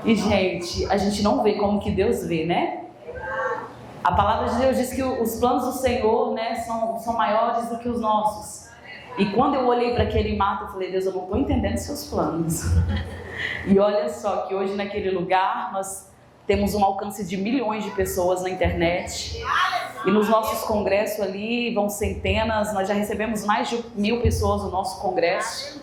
E, gente, a gente não vê como que Deus vê, né? A palavra de Deus diz que os planos do Senhor, né, são maiores do que os nossos. E quando eu olhei para aquele mato, eu falei, Deus, eu não estou entendendo seus planos. E olha só que hoje naquele lugar nós temos um alcance de milhões de pessoas na internet. E nos nossos congressos ali vão centenas, nós já recebemos mais de 1000 pessoas no nosso congresso.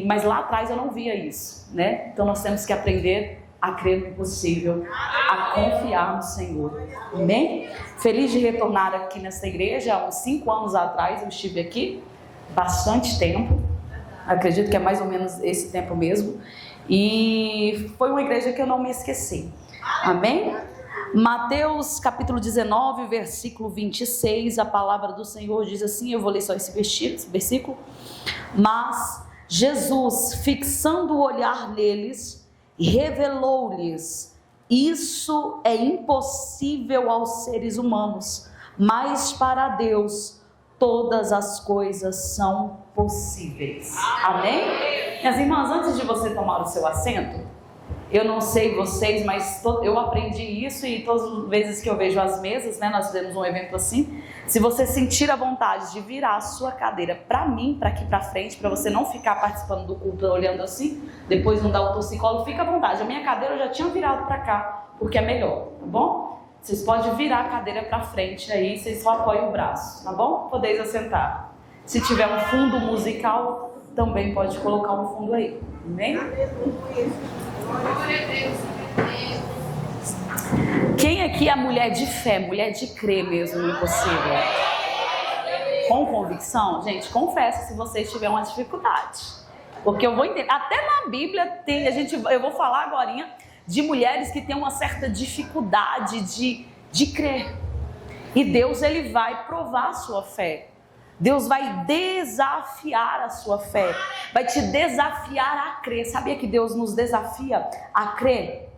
Mas lá atrás eu não via isso, né? Então nós temos que aprender a crer no impossível, a confiar no Senhor. Amém? Feliz de retornar aqui nessa igreja. Há uns 5 anos atrás eu estive aqui, bastante tempo. Acredito que é mais ou menos esse tempo mesmo. E foi uma igreja que eu não me esqueci. Amém? Mateus capítulo 19, versículo 26, a palavra do Senhor diz assim, eu vou ler só esse versículo. Mas Jesus, fixando o olhar neles, revelou-lhes: isso é impossível aos seres humanos, mas para Deus todas as coisas são possíveis. Amém? Minhas irmãs, antes de você tomar o seu assento, eu não sei vocês, mas eu aprendi isso e todas as vezes que eu vejo as mesas, né, nós fizemos um evento assim, se você sentir a vontade de virar a sua cadeira para mim, para aqui para frente, para você não ficar participando do culto olhando assim, depois não dar o torcicolo, fica à vontade. A minha cadeira eu já tinha virado para cá, porque é melhor, tá bom? Vocês podem virar a cadeira para frente aí, vocês só apoiam o braço, tá bom? Podeis assentar. Se tiver um fundo musical, também pode colocar um fundo aí, amém? Quem aqui é mulher de fé, mulher de crer mesmo no impossível? Com convicção? Gente, confessa se vocês tiverem uma dificuldade, porque eu vou entender, até na Bíblia tem, eu vou falar agorinha de mulheres que têm uma certa dificuldade de crer, e Deus ele vai provar a sua fé. Deus vai desafiar a sua fé, vai te desafiar a crer. Sabia que Deus nos desafia a crer?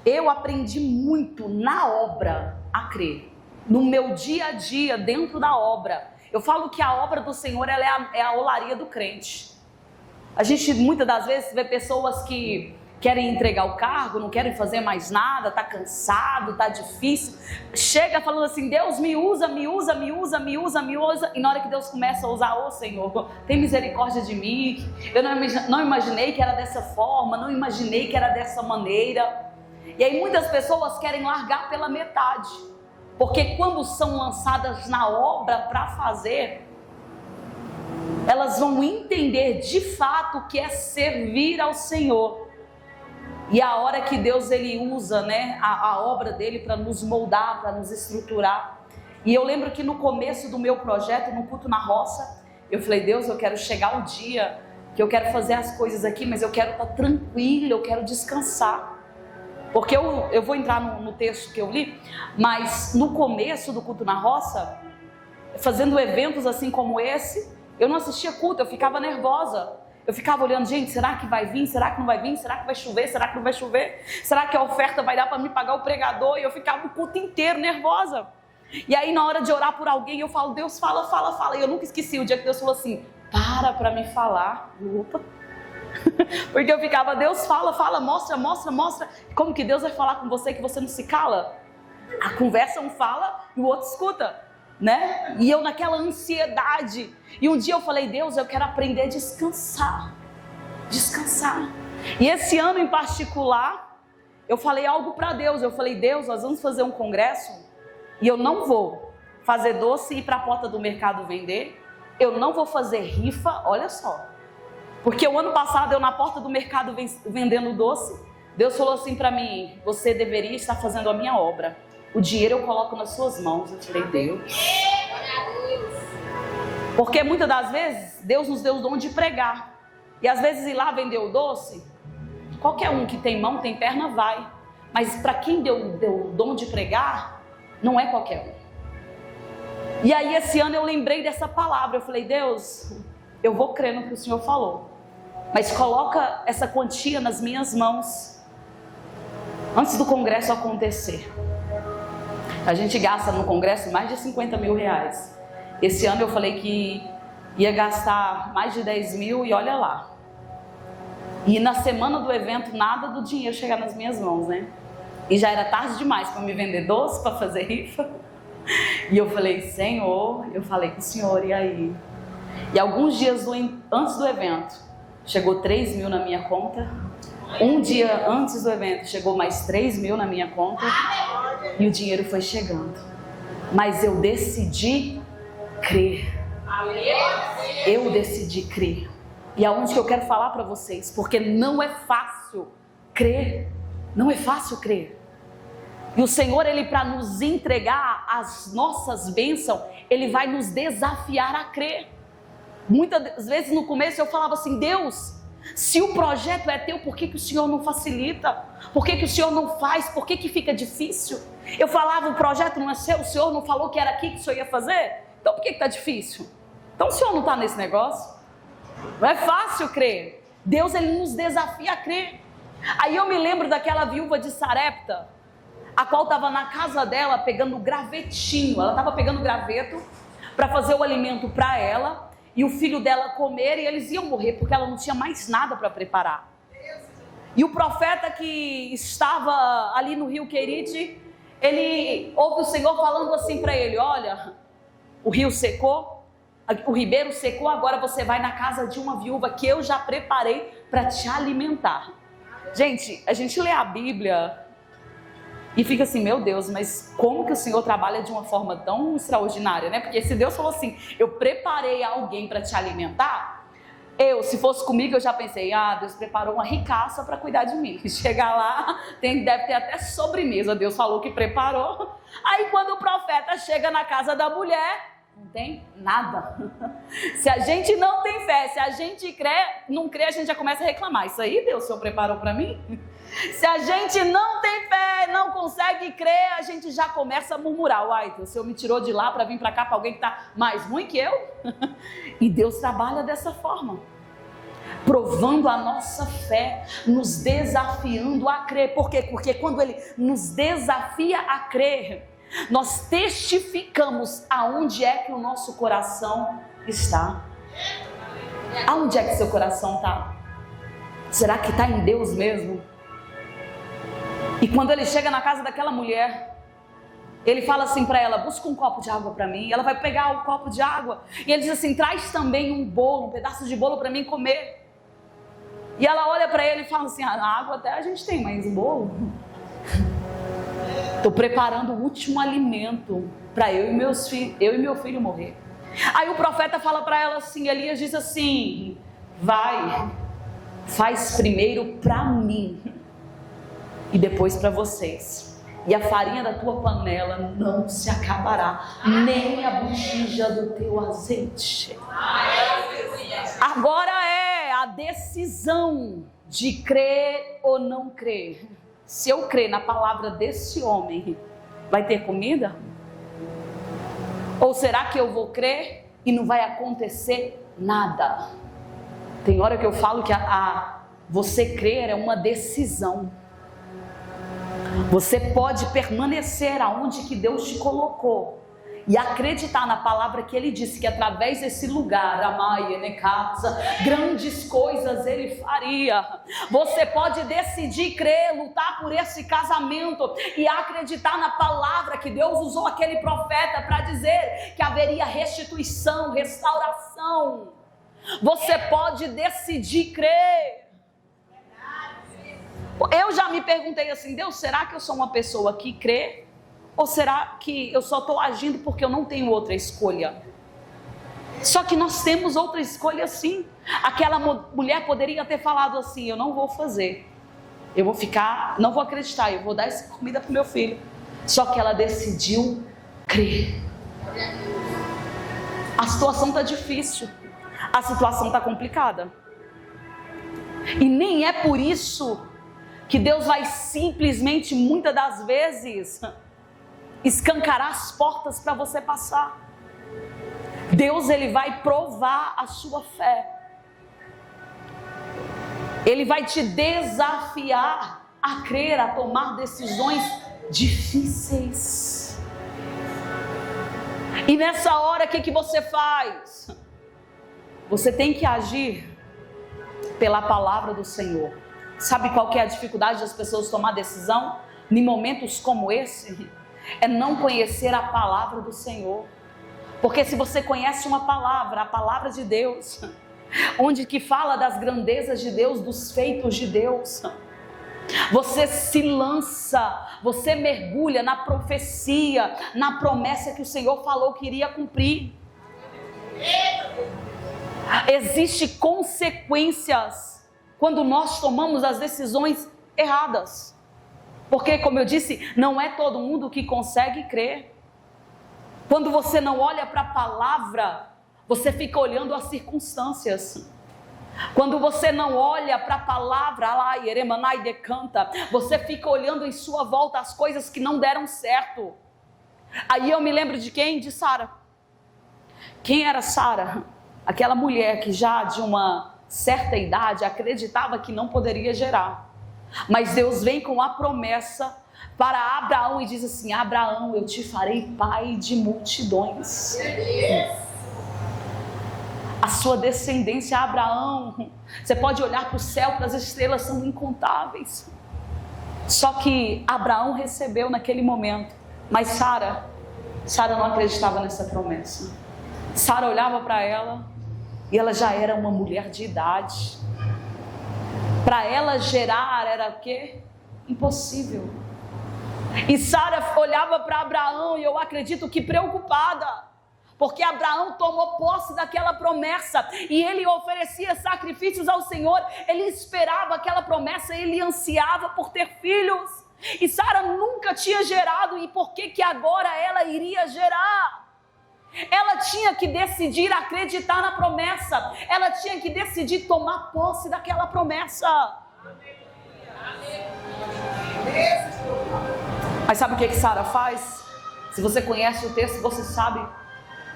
Eu aprendi muito na obra a crer, no meu dia a dia, dentro da obra. Eu falo que a obra do Senhor ela é a olaria do crente. A gente muitas das vezes vê pessoas que querem entregar o cargo, não querem fazer mais nada, tá cansado, tá difícil. Chega falando assim, Deus me usa, me usa, me usa, me usa, me usa. E na hora que Deus começa a usar, ô Senhor, tem misericórdia de mim. Eu não imaginei que era dessa forma, não imaginei que era dessa maneira. E aí muitas pessoas querem largar pela metade. Porque quando são lançadas na obra para fazer, elas vão entender de fato o que é servir ao Senhor. E a hora que Deus ele usa, né, a obra dele para nos moldar, para nos estruturar. E eu lembro que no começo do meu projeto, no culto na roça, eu falei, Deus, eu quero chegar o dia que eu quero fazer as coisas aqui, mas eu quero estar tranquila, eu quero descansar. Porque eu vou entrar no texto que eu li, mas no começo do culto na roça, fazendo eventos assim como esse, eu não assistia culto, eu ficava nervosa. Eu ficava olhando, gente, será que vai vir? Será que não vai vir? Será que vai chover? Será que não vai chover? Será que a oferta vai dar para me pagar o pregador? E eu ficava o culto inteiro nervosa. E aí na hora de orar por alguém, eu falo, Deus fala, fala, fala. E eu nunca esqueci o dia que Deus falou assim, para me falar. Opa. Porque eu ficava, Deus fala, fala, mostra, mostra, mostra. Como que Deus vai falar com você que você não se cala? A conversa um fala e o outro escuta. Né? E eu naquela ansiedade, e um dia eu falei, Deus, eu quero aprender a descansar, e esse ano em particular, eu falei algo para Deus, eu falei, Deus, nós vamos fazer um congresso, e eu não vou fazer doce e ir para a porta do mercado vender, eu não vou fazer rifa, olha só, porque o ano passado eu na porta do mercado vendendo doce, Deus falou assim para mim, você deveria estar fazendo a minha obra, o dinheiro eu coloco nas suas mãos. Eu falei, Deus. Porque muitas das vezes, Deus nos deu o dom de pregar. E às vezes ir lá vender o doce, qualquer um que tem mão, tem perna, vai. Mas para quem deu o dom de pregar, não é qualquer um. E aí esse ano eu lembrei dessa palavra. Eu falei, Deus, eu vou crer no que o Senhor falou. Mas coloca essa quantia nas minhas mãos, antes do congresso acontecer. A gente gasta no congresso mais de 50 mil reais. Esse ano eu falei que Ia gastar mais de 10 mil e olha lá. E na semana do evento, nada do dinheiro chegar nas minhas mãos, né? E já era tarde demais para me vender doce, para fazer rifa. E eu falei, Senhor, eu falei com o Senhor, e aí? E alguns dias antes do evento, chegou 3 mil na minha conta. Um dia antes do evento, chegou mais 3 mil na minha conta. E o dinheiro foi chegando. Mas eu decidi crer. Eu decidi crer. E aonde que eu quero falar para vocês? Porque não é fácil crer. Não é fácil crer. E o Senhor, Ele para nos entregar as nossas bênçãos, Ele vai nos desafiar a crer. Muitas vezes no começo eu falava assim, Deus, se o projeto é teu, por que o Senhor não facilita? Por que o Senhor não faz? Por que fica difícil? Eu falava, o projeto não é seu, o Senhor não falou que era aqui que o Senhor ia fazer? Então por que está difícil? Então o Senhor não está nesse negócio? Não é fácil crer. Deus, Ele nos desafia a crer. Aí eu me lembro daquela viúva de Sarepta, a qual estava na casa dela pegando gravetinho. Ela estava pegando graveto para fazer o alimento para ela e o filho dela comer, e eles iam morrer porque ela não tinha mais nada para preparar. E o profeta que estava ali no rio Querite, ele ouve o Senhor falando assim para ele, olha, o rio secou, o ribeiro secou, agora você vai na casa de uma viúva que eu já preparei para te alimentar. Gente, a gente lê a Bíblia e fica assim, meu Deus, mas como que o Senhor trabalha de uma forma tão extraordinária, né? Porque se Deus falou assim, eu preparei alguém para te alimentar, se fosse comigo, eu já pensei, Deus preparou uma ricaça para cuidar de mim. Chegar lá, deve ter até sobremesa, Deus falou que preparou. Aí quando o profeta chega na casa da mulher, não tem nada. Se a gente não tem fé, se a gente não crê, a gente já começa a reclamar. Isso aí Deus, o Senhor preparou para mim? Se a gente não tem fé, não consegue crer, a gente já começa a murmurar. Uai, o Senhor me tirou de lá para vir para cá para alguém que está mais ruim que eu? E Deus trabalha dessa forma, provando a nossa fé, nos desafiando a crer. Por quê? Porque quando Ele nos desafia a crer, nós testificamos aonde é que o nosso coração está. Aonde é que seu coração está? Será que está em Deus mesmo? E quando ele chega na casa daquela mulher, ele fala assim para ela, busca um copo de água para mim. Ela vai pegar o copo de água e ele diz assim, traz também um bolo, um pedaço de bolo para mim comer. E ela olha para ele e fala assim, a água até a gente tem, mas um bolo? Estou preparando o último alimento para eu e meu filho morrer. Aí o profeta fala para ela assim, Elias diz assim, vai, faz primeiro para mim e depois para vocês. E a farinha da tua panela não se acabará, nem a botija do teu azeite. Agora é a decisão de crer ou não crer. Se eu crer na palavra desse homem, vai ter comida? Ou será que eu vou crer e não vai acontecer nada? Tem hora que eu falo que você crer é uma decisão. Você pode permanecer aonde que Deus te colocou e acreditar na palavra que Ele disse, que através desse lugar, grandes coisas Ele faria. Você pode decidir crer, lutar por esse casamento e acreditar na palavra que Deus usou aquele profeta para dizer que haveria restituição, restauração. Você pode decidir crer. Eu já me perguntei assim, Deus, será que eu sou uma pessoa que crê? Ou será que eu só estou agindo porque eu não tenho outra escolha? Só que nós temos outra escolha sim. Aquela mulher poderia ter falado assim, eu não vou fazer. Eu vou ficar, não vou acreditar, eu vou dar essa comida para o meu filho. Só que ela decidiu crer. A situação está difícil. A situação está complicada. E nem é por isso que Deus vai simplesmente, muitas das vezes, escancarar as portas para você passar. Deus, Ele vai provar a sua fé. Ele vai te desafiar a crer, a tomar decisões difíceis. E nessa hora, o que você faz? Você tem que agir pela palavra do Senhor. Sabe qual que é a dificuldade das pessoas tomar decisão em momentos como esse? É não conhecer a palavra do Senhor. Porque se você conhece uma palavra, a palavra de Deus, onde que fala das grandezas de Deus, dos feitos de Deus, você se lança, você mergulha na profecia, na promessa que o Senhor falou que iria cumprir. Existem consequências quando nós tomamos as decisões erradas. Porque, como eu disse, não é todo mundo que consegue crer. Quando você não olha para a palavra, você fica olhando as circunstâncias. Quando você não olha para a palavra, lá, Yeremanai decanta, você fica olhando em sua volta as coisas que não deram certo. Aí eu me lembro de quem? De Sara. Quem era Sara? Aquela mulher que já de uma certa idade acreditava que não poderia gerar. Mas Deus vem com a promessa para Abraão e diz assim: Abraão, eu te farei pai de multidões. A sua descendência, Abraão, você pode olhar para o céu, para as estrelas, são incontáveis. Só que Abraão recebeu naquele momento, mas Sara não acreditava nessa promessa. Sara olhava para ela e ela já era uma mulher de idade. Para ela gerar era o quê? Impossível. E Sara olhava para Abraão e eu acredito que preocupada, porque Abraão tomou posse daquela promessa e ele oferecia sacrifícios ao Senhor, ele esperava aquela promessa, ele ansiava por ter filhos. E Sara nunca tinha gerado, e por que agora ela iria gerar? Ela tinha que decidir acreditar na promessa, ela tinha que decidir tomar posse daquela promessa. Mas sabe o que Sara faz? Se você conhece o texto, você sabe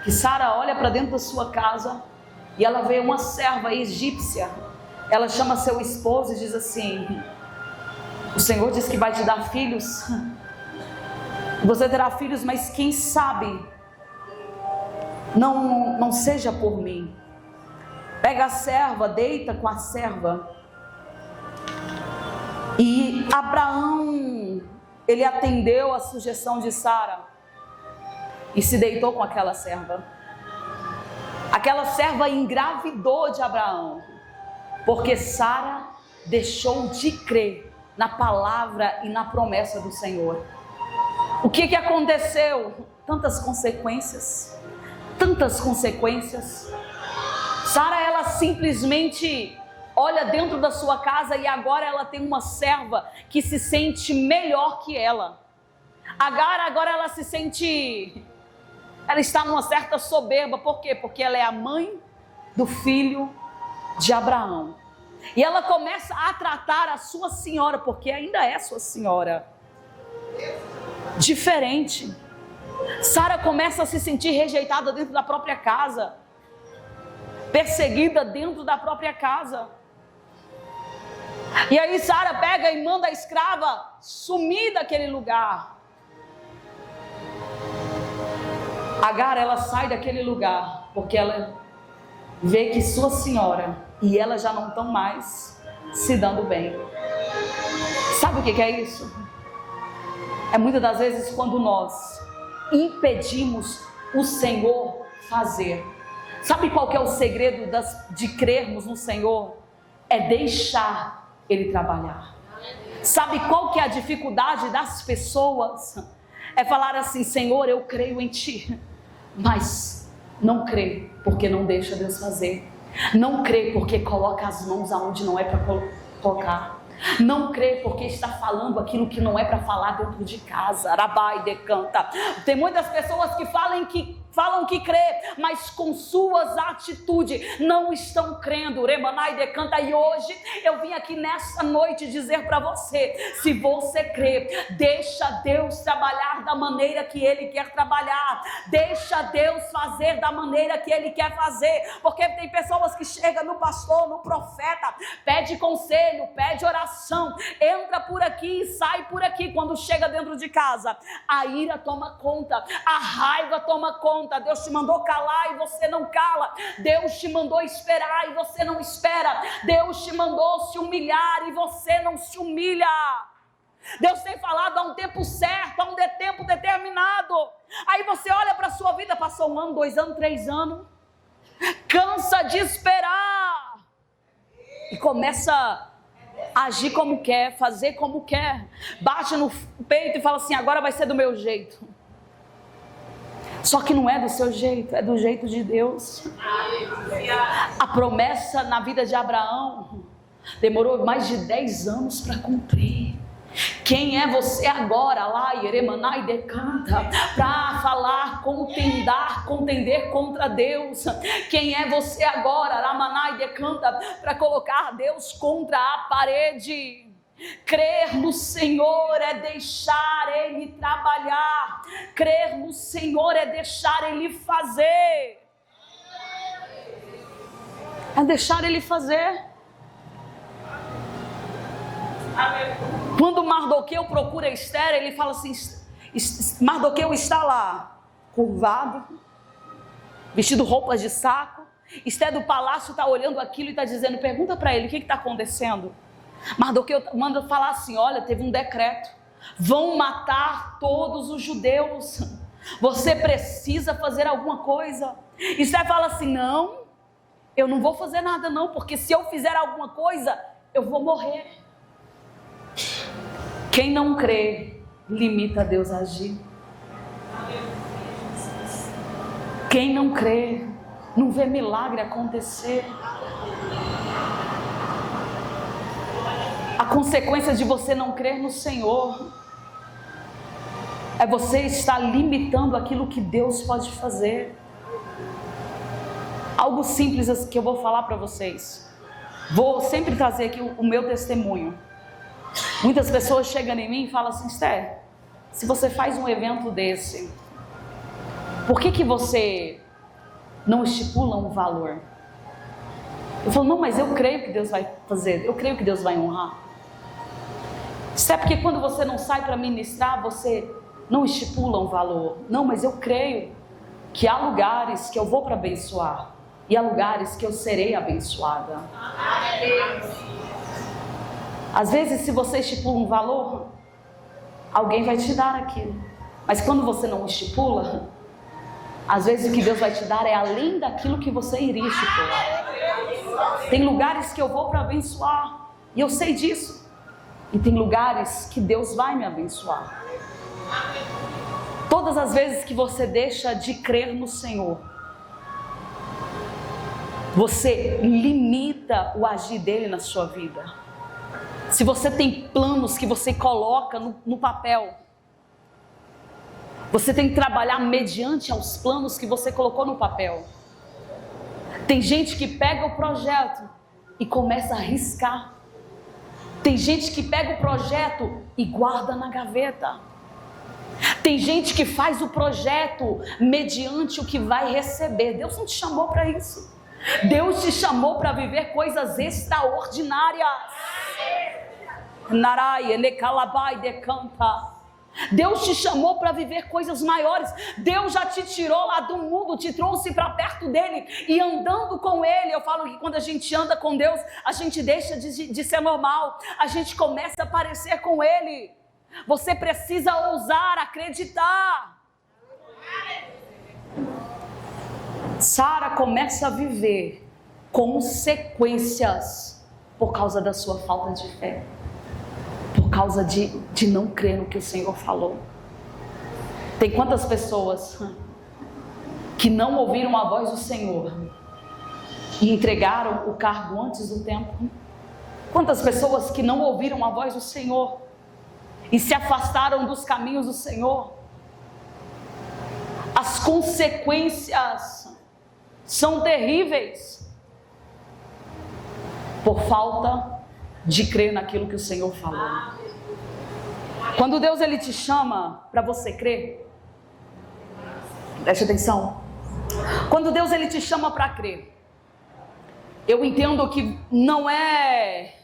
que Sara olha para dentro da sua casa e ela vê uma serva egípcia. Ela chama seu esposo e diz assim: o Senhor diz que vai te dar filhos, você terá filhos, mas quem sabe não seja por mim. Pega a serva, deita com a serva. E Abraão, ele atendeu a sugestão de Sara e se deitou com aquela serva. Aquela serva engravidou de Abraão, porque Sara deixou de crer na palavra e na promessa do Senhor. O que aconteceu? Tantas consequências. Sara, ela simplesmente olha dentro da sua casa e agora ela tem uma serva que se sente melhor que ela. Agar agora ela se sente, ela está numa certa soberba. Por quê? Porque ela é a mãe do filho de Abraão. E ela começa a tratar a sua senhora, porque ainda é sua senhora, diferente. Sara começa a se sentir rejeitada dentro da própria casa, perseguida dentro da própria casa. E aí Sara pega e manda a escrava sumir daquele lugar. Agar, ela sai daquele lugar porque ela vê que sua senhora e ela já não estão mais se dando bem. Sabe o que é isso? É muitas das vezes quando nós impedimos o Senhor fazer. Sabe qual que é o segredo de crermos no Senhor? É deixar Ele trabalhar. Sabe qual que é a dificuldade das pessoas? É falar assim: Senhor, eu creio em Ti, mas não crê porque não deixa Deus fazer. Não crê porque coloca as mãos aonde não é para colocar. Não crê porque está falando aquilo que não é para falar dentro de casa. Arabai decanta. Tem muitas pessoas que falam que crê, mas com suas atitudes não estão crendo. Remanai decanta. E hoje eu vim aqui nessa noite dizer para você: se você crê, deixa Deus trabalhar da maneira que Ele quer trabalhar. Deixa Deus fazer da maneira que Ele quer fazer. Porque tem pessoas que chegam no pastor, no profeta, pede conselho, pede oração, entra por aqui e sai por aqui. Quando chega dentro de casa, a ira toma conta, a raiva toma conta. conta. Deus te mandou calar e você não cala. Deus te mandou esperar e você não espera. Deus te mandou se humilhar e você não se humilha. Deus tem falado há um tempo certo, há um tempo determinado. Aí você olha para a sua vida, passou 1 ano, 2 anos, 3 anos, cansa de esperar e começa a agir como quer, fazer como quer, bate no peito e fala assim: agora vai ser do meu jeito. Só que não é do seu jeito, é do jeito de Deus. A promessa na vida de Abraão demorou mais de 10 anos para cumprir. Quem é você agora lá, Yeremanai decanta, para falar, contender contra Deus? Quem é você agora, Ramanai decanta, para colocar Deus contra a parede? Crer no Senhor é deixar Ele trabalhar. Crer no Senhor é deixar Ele fazer. É deixar Ele fazer. Quando Mardoqueu procura Esther, ele fala assim: Mardoqueu está lá, curvado, vestido roupas de saco. Esther do palácio está olhando aquilo e está dizendo: pergunta para ele, o que está acontecendo? Mardoqueu manda falar assim: olha, teve um decreto, vão matar todos os judeus, você precisa fazer alguma coisa. Esther fala assim: não, eu não vou fazer nada não, porque se eu fizer alguma coisa, eu vou morrer. Quem não crê, limita Deus a agir. Quem não crê, não vê milagre acontecer. A consequência de você não crer no Senhor é você estar limitando aquilo que Deus pode fazer. Algo simples que eu vou falar para vocês. Vou sempre trazer aqui o meu testemunho. Muitas pessoas chegam em mim e falam assim: Esther, se você faz um evento desse, por que você não estipula um valor? Eu falo: não, mas eu creio que Deus vai fazer, eu creio que Deus vai honrar. Esther, porque quando você não sai para ministrar, você não estipula um valor? Não, mas eu creio que há lugares que eu vou para abençoar e há lugares que eu serei abençoada. Às vezes, se você estipula um valor, alguém vai te dar aquilo. Mas quando você não estipula, às vezes o que Deus vai te dar é além daquilo que você iria estipular. Tem lugares que eu vou para abençoar, e eu sei disso. E tem lugares que Deus vai me abençoar. Todas as vezes que você deixa de crer no Senhor, você limita o agir dele na sua vida. Se você tem planos que você coloca no papel, você tem que trabalhar mediante aos planos que você colocou no papel. Tem gente que pega o projeto e começa a riscar. Tem gente que pega o projeto e guarda na gaveta. Tem gente que faz o projeto mediante o que vai receber. Deus não te chamou para isso. Deus te chamou para viver coisas extraordinárias. Deus te chamou para viver coisas maiores. Deus já te tirou lá do mundo, te trouxe para perto dele, e andando com ele, eu falo que quando a gente anda com Deus, a gente deixa de ser normal, a gente começa a parecer com ele. Você precisa ousar acreditar. Sara começa a viver consequências por causa da sua falta de fé, por causa de não crer no que o Senhor falou. Tem quantas pessoas que não ouviram a voz do Senhor e entregaram o cargo antes do tempo? Quantas pessoas que não ouviram a voz do Senhor e se afastaram dos caminhos do Senhor? As consequências são terríveis por falta de crer naquilo que o Senhor falou. Quando Deus ele te chama para você crer, preste atenção. Quando Deus ele te chama para crer, eu entendo que não é,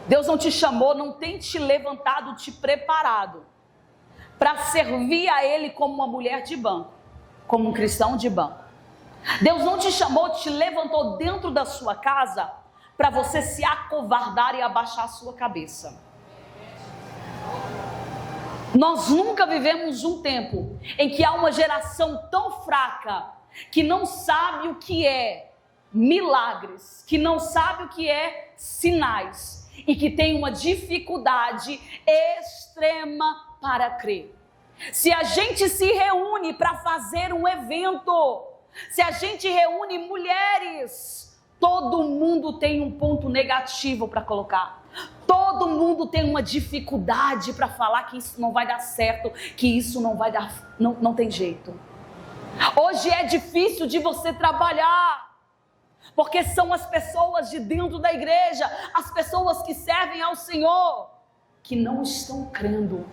Deus não te chamou, não tem te levantado, te preparado para servir a Ele como uma mulher de banco. como um cristão de banco. Deus não te chamou, te levantou dentro da sua casa para você se acovardar e abaixar a sua cabeça. Nós nunca vivemos um tempo em que há uma geração tão fraca que não sabe o que é milagres, que não sabe o que é sinais e que tem uma dificuldade extrema para crer. Se a gente se reúne para fazer um evento, se a gente reúne mulheres, todo mundo tem um ponto negativo para colocar. Todo mundo tem uma dificuldade para falar que isso não vai dar certo, que isso não vai dar, não tem jeito. Hoje é difícil de você trabalhar, porque são as pessoas de dentro da igreja, as pessoas que servem ao Senhor, que não estão crendo,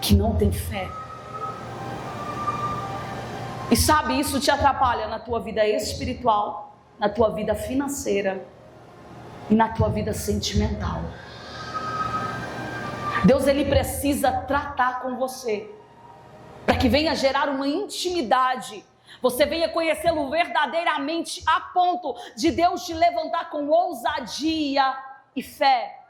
que não têm fé. E sabe, isso te atrapalha na tua vida espiritual, na tua vida financeira e na tua vida sentimental. Deus, Ele precisa tratar com você, para que venha gerar uma intimidade, você venha conhecê-lo verdadeiramente, a ponto de Deus te levantar com ousadia e fé.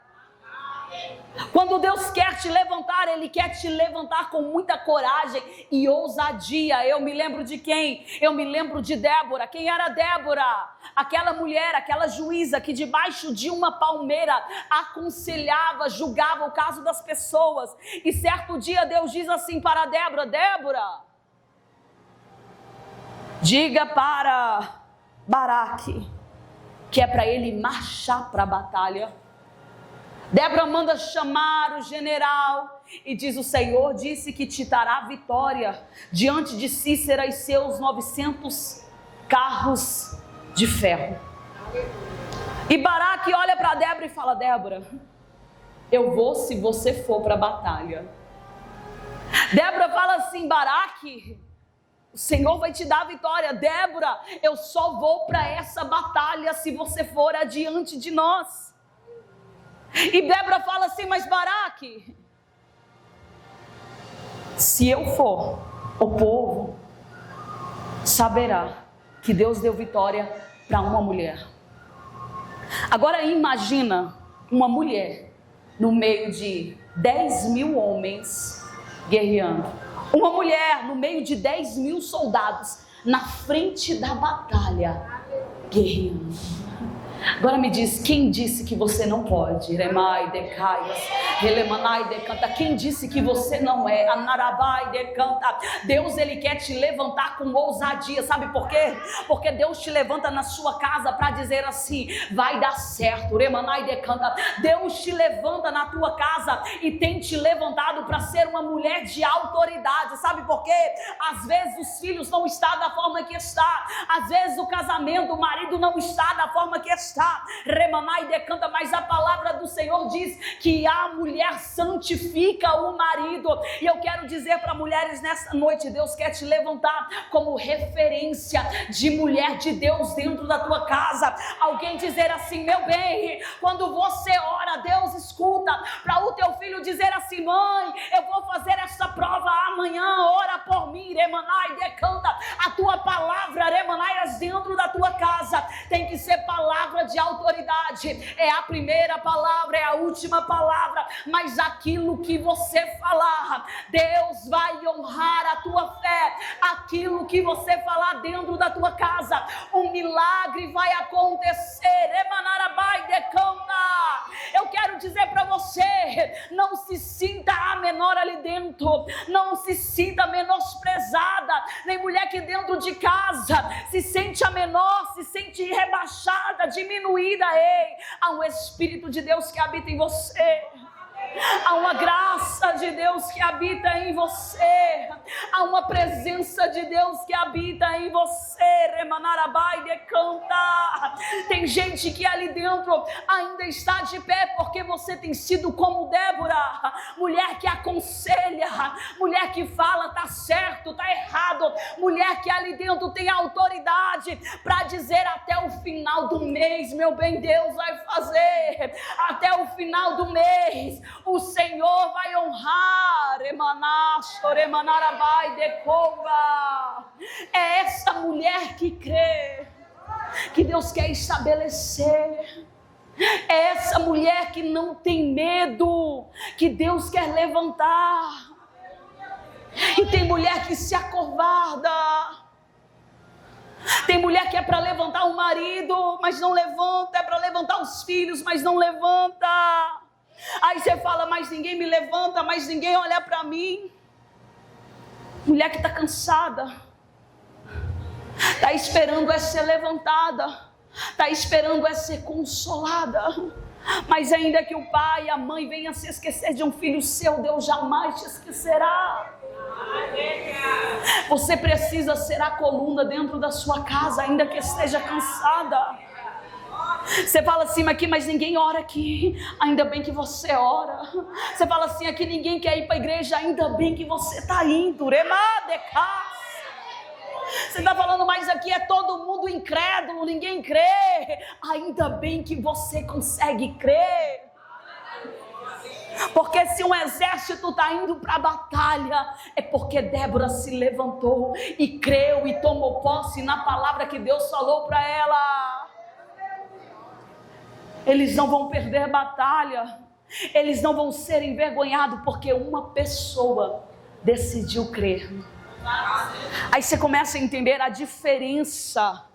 Quando Deus quer te levantar, Ele quer te levantar com muita coragem e ousadia. Eu me lembro de quem? Eu me lembro de Débora. Quem era Débora? Aquela mulher, aquela juíza que debaixo de uma palmeira aconselhava, julgava o caso das pessoas. E certo dia Deus diz assim para Débora: Débora, diga para Baraque que é para ele marchar para a batalha. Débora manda chamar o general e diz: o Senhor disse que te dará vitória diante de Cícera e seus 900 carros de ferro. E Baraque olha para Débora e fala: Débora, eu vou se você for para a batalha. Débora fala assim: Baraque, o Senhor vai te dar a vitória. Débora, eu só vou para essa batalha se você for adiante de nós. E Débora fala assim: mas Baraque, se eu for, o povo saberá que Deus deu vitória para uma mulher. Agora imagina uma mulher no meio de 10 mil homens guerreando. Uma mulher no meio de 10 mil soldados na frente da batalha guerreando. Agora me diz, quem disse que você não pode? Remai decaias, relemanai decanta. Quem disse que você não é? Anarabai decanta. Deus, Ele quer te levantar com ousadia. Sabe por quê? Porque Deus te levanta na sua casa para dizer assim: vai dar certo. Remanai decanta. Deus te levanta na tua casa e tem te levantado para ser uma mulher de autoridade. Sabe por quê? Às vezes os filhos não estão da forma que está. Às vezes o casamento, o marido não está da forma que está. Remanai decanta, mas a palavra do Senhor diz que a mulher santifica o marido. E eu quero dizer para mulheres nessa noite: Deus quer te levantar como referência de mulher de Deus dentro da tua casa. Alguém dizer assim: meu bem, quando você ora, Deus escuta. Para o teu filho dizer assim: mãe, eu vou fazer essa prova amanhã, ora por mim. Remanai decanta. A tua palavra, remanaias, dentro da tua casa tem que ser palavra de autoridade. É a primeira palavra, é a última palavra, mas aquilo que você falar, Deus vai honrar a tua fé. Aquilo que você falar dentro da tua casa, um milagre vai acontecer. Emanarabai decanta. Eu quero dizer para você: não se sinta a menor ali dentro, não se sinta menosprezada, nem mulher que dentro de casa se sente a menor, se sente rebaixada, diminuída. Ei, há um Espírito de Deus que habita em você. Há uma graça de Deus que habita em você. Há uma presença de Deus que habita em você. Remanarabai decanta. Tem gente que ali dentro ainda está de pé porque você tem sido como Débora, mulher que aconselha, mulher que fala tá certo, tá errado, mulher que ali dentro tem autoridade para dizer até o final do mês: meu bem, Deus vai fazer. fazer até o final do mês. O Senhor vai honrar. É essa mulher que crê que Deus quer estabelecer. É essa mulher que não tem medo, que Deus quer levantar. E tem mulher que se acovarda. Tem mulher que é para levantar o marido, mas não levanta. É para levantar os filhos, mas não levanta. Aí você fala, mas ninguém me levanta, mas ninguém olha para mim. Mulher que está cansada, está esperando é ser levantada, está esperando é ser consolada. Mas ainda que o pai e a mãe venham se esquecer de um filho seu, Deus jamais te esquecerá. Você precisa ser a coluna dentro da sua casa, ainda que esteja cansada. Você fala assim, aqui, mas ninguém ora aqui. Ainda bem que você ora. Você fala assim, aqui ninguém quer ir para a igreja. Ainda bem que você está indo. Você está falando, mas aqui é todo mundo incrédulo, ninguém crê. Ainda bem que você consegue crer. Porque se um exército está indo para a batalha, é porque Débora se levantou e creu e tomou posse na palavra que Deus falou para ela. Eles não vão perder batalha, eles não vão ser envergonhados, porque uma pessoa decidiu crer. Aí você começa a entender a diferença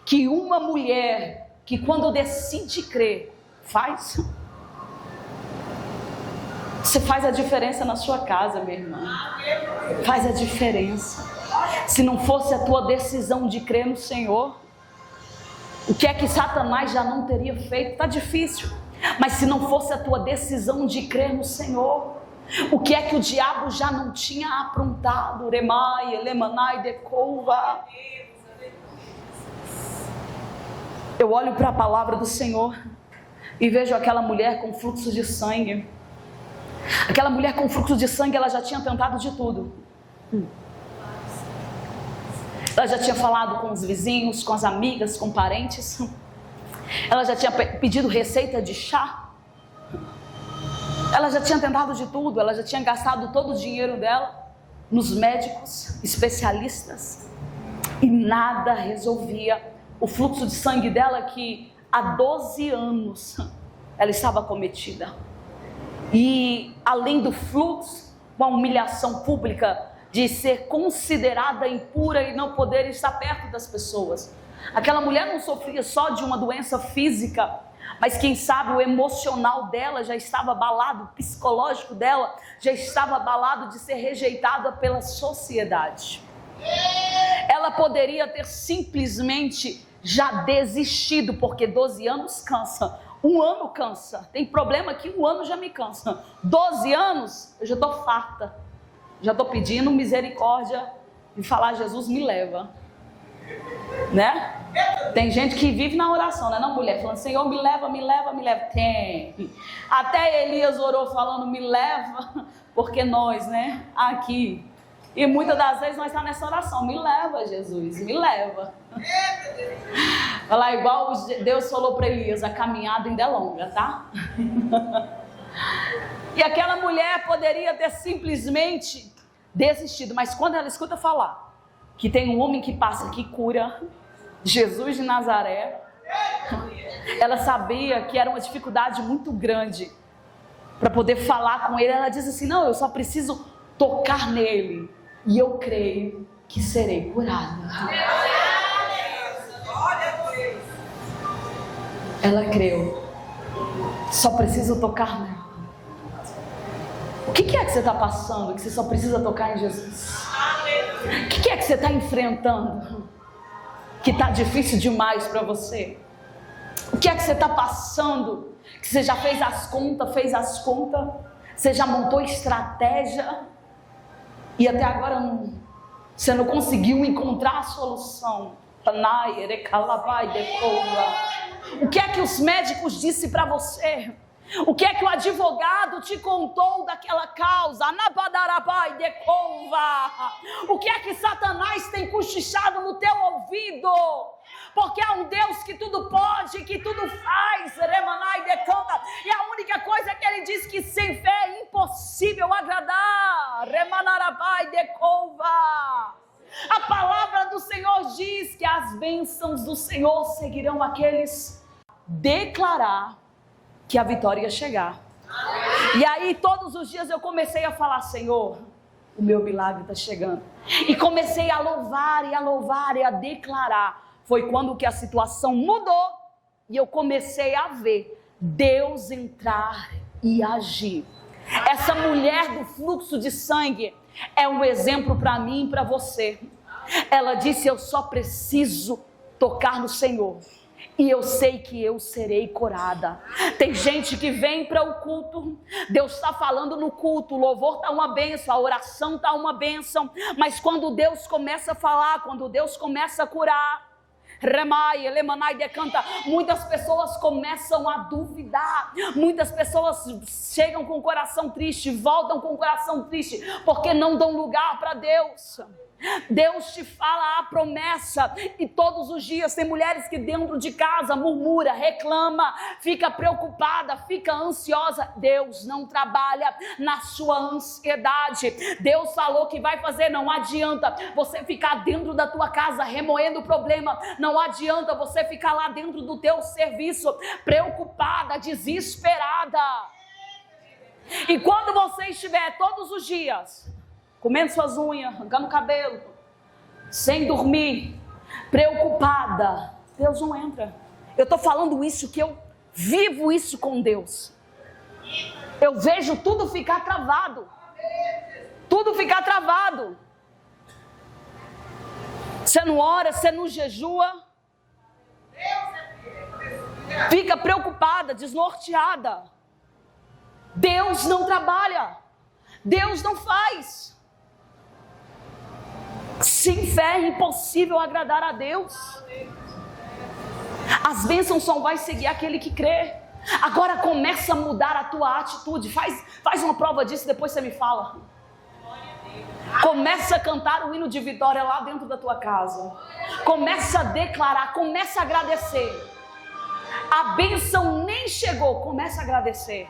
que uma mulher, que quando decide crer, faz. Você faz a diferença na sua casa, minha irmã. Faz a diferença. Se não fosse a tua decisão de crer no Senhor, o que é que Satanás já não teria feito? Está difícil. Mas se não fosse a tua decisão de crer no Senhor, o que é que o diabo já não tinha aprontado? Eu olho para a palavra do Senhor e vejo aquela mulher com fluxo de sangue. Aquela mulher com fluxo de sangue, ela já tinha tentado de tudo. Ela já tinha falado com os vizinhos, com as amigas, com parentes. Ela já tinha pedido receita de chá. Ela já tinha tentado de tudo. Ela já tinha gastado todo o dinheiro dela nos médicos, especialistas. E nada resolvia o fluxo de sangue dela, que há 12 anos ela estava acometida. E além do fluxo, uma humilhação pública de ser considerada impura e não poder estar perto das pessoas. Aquela mulher não sofria só de uma doença física, mas quem sabe o emocional dela já estava abalado, o psicológico dela já estava abalado de ser rejeitada pela sociedade. Ela poderia ter simplesmente já desistido, porque 12 anos cansa. Um ano cansa. Tem problema que um ano já me cansa. 12 anos, eu já estou farta. Já estou pedindo misericórdia e falar, Jesus, me leva. Né? Tem gente que vive na oração, né? Não, mulher, falando, Senhor, me leva, me leva, me leva. Tem. Até Elias orou falando, me leva, porque nós, né? Aqui. E muitas das vezes nós estamos nessa oração, me leva, Jesus, me leva. Olha lá, igual Deus falou para Elias, a caminhada ainda é longa, tá? E aquela mulher poderia ter simplesmente desistido, mas quando ela escuta falar que tem um homem que passa, que cura, Jesus de Nazaré, ela sabia que era uma dificuldade muito grande para poder falar com ele. Ela diz assim, não, eu só preciso tocar nele e eu creio que serei curada. Ela creu, só preciso tocar nela. O que é que você está passando, que você só precisa tocar em Jesus? O que é que você está enfrentando, que está difícil demais para você? O que é que você está passando, que você já fez as contas, você já montou estratégia, e até agora você não conseguiu encontrar a solução? O que é que os médicos disseram para você? O que é que o advogado te contou daquela causa? O que é que Satanás tem cochichado no teu ouvido? Porque há um Deus que tudo pode, que tudo faz. que sem fé é impossível agradar. Remanarabai decova. A palavra do Senhor diz que as bênçãos do Senhor seguirão aqueles declarar que a vitória ia chegar. E aí todos os dias eu comecei a falar: Senhor, o meu milagre está chegando. E comecei a louvar e a declarar. Foi quando que a situação mudou e eu comecei a ver Deus entrar e agir. Essa mulher do fluxo de sangue é um exemplo para mim e para você. Ela disse: eu só preciso tocar no Senhor e eu sei que eu serei curada. Tem gente que vem para o culto, Deus está falando no culto, o louvor está uma bênção, a oração está uma bênção, mas quando Deus começa a falar, quando Deus começa a curar, Remai, Elemanai decanta, muitas pessoas começam a duvidar, muitas pessoas chegam com o coração triste, voltam com o coração triste, porque não dão lugar para Deus. Deus te fala a promessa e todos os dias tem mulheres que dentro de casa murmura, reclama, fica preocupada, fica ansiosa. Deus não trabalha na sua ansiedade. Deus falou que vai fazer, não adianta você ficar dentro da tua casa remoendo o problema, não adianta você ficar lá dentro do teu serviço preocupada, desesperada. E quando você estiver todos os dias comendo suas unhas, arrancando o cabelo, sem dormir, preocupada, Deus não entra. Eu estou falando isso que eu vivo isso com Deus. Eu vejo tudo ficar travado. Tudo ficar travado. Você não ora, você não jejua. Fica preocupada, desnorteada. Deus não trabalha. Deus não faz. Sem fé é impossível agradar a Deus. As bênçãos só vai seguir aquele que crê. Agora começa a mudar a tua atitude. Faz uma prova disso, depois você me fala. Começa a cantar o hino de vitória lá dentro da tua casa. Começa a declarar, começa a agradecer. A bênção nem chegou, começa a agradecer.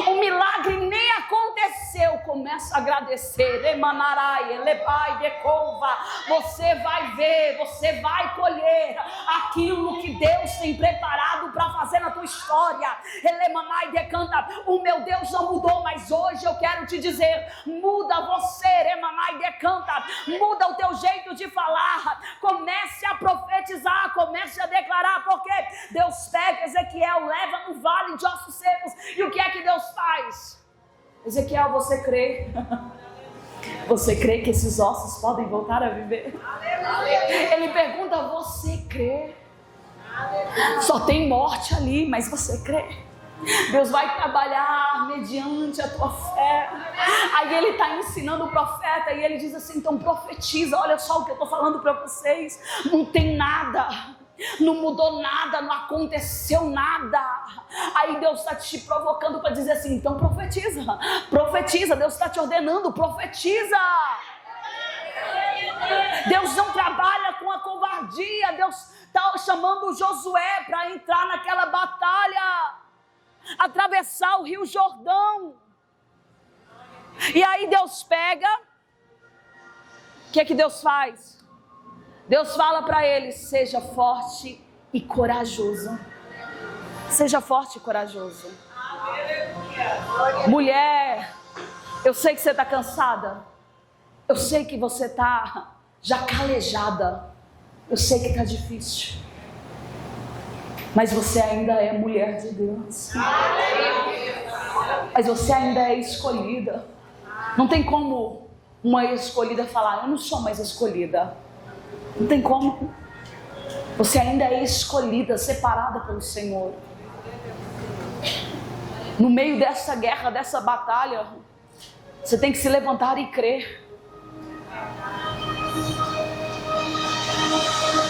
O milagre nem aconteceu, começa a agradecer. Emanarai, elepai, decova. Você vai ver, você vai colher aquilo que Deus tem preparado para fazer na tua história. Elemanai, decanta. O meu Deus não mudou, mas hoje eu quero te dizer: muda você, Emanai, decanta. Muda o teu jeito de falar. Comece a profetizar, comece a declarar, porque Deus pega Ezequiel, leva no vale de ossos secos. E o que é que Deus faz? Ezequiel, você crê? Você crê que esses ossos podem voltar a viver? Ele pergunta: você crê? Só tem morte ali, mas você crê? Deus vai trabalhar mediante a tua fé. Aí ele está ensinando o profeta e ele diz assim: então profetiza. Olha só o que eu estou falando para vocês. Não tem nada, não mudou nada, não aconteceu nada. Aí Deus está te provocando para dizer assim: então profetiza, profetiza. Deus está te ordenando, profetiza. Deus não trabalha com a covardia. Deus está chamando Josué para entrar naquela batalha, atravessar o Rio Jordão. E aí Deus pega, o que é que Deus faz? Deus fala para ele: seja forte e corajoso. Seja forte e corajoso. Mulher, eu sei que você está cansada. Eu sei que você está já calejada. Eu sei que está difícil. Mas você ainda é mulher de Deus. Mas você ainda é escolhida. Não tem como uma escolhida falar: eu não sou mais escolhida. Não tem como. Você ainda é escolhida, separada pelo Senhor. No meio dessa guerra, dessa batalha, você tem que se levantar e crer.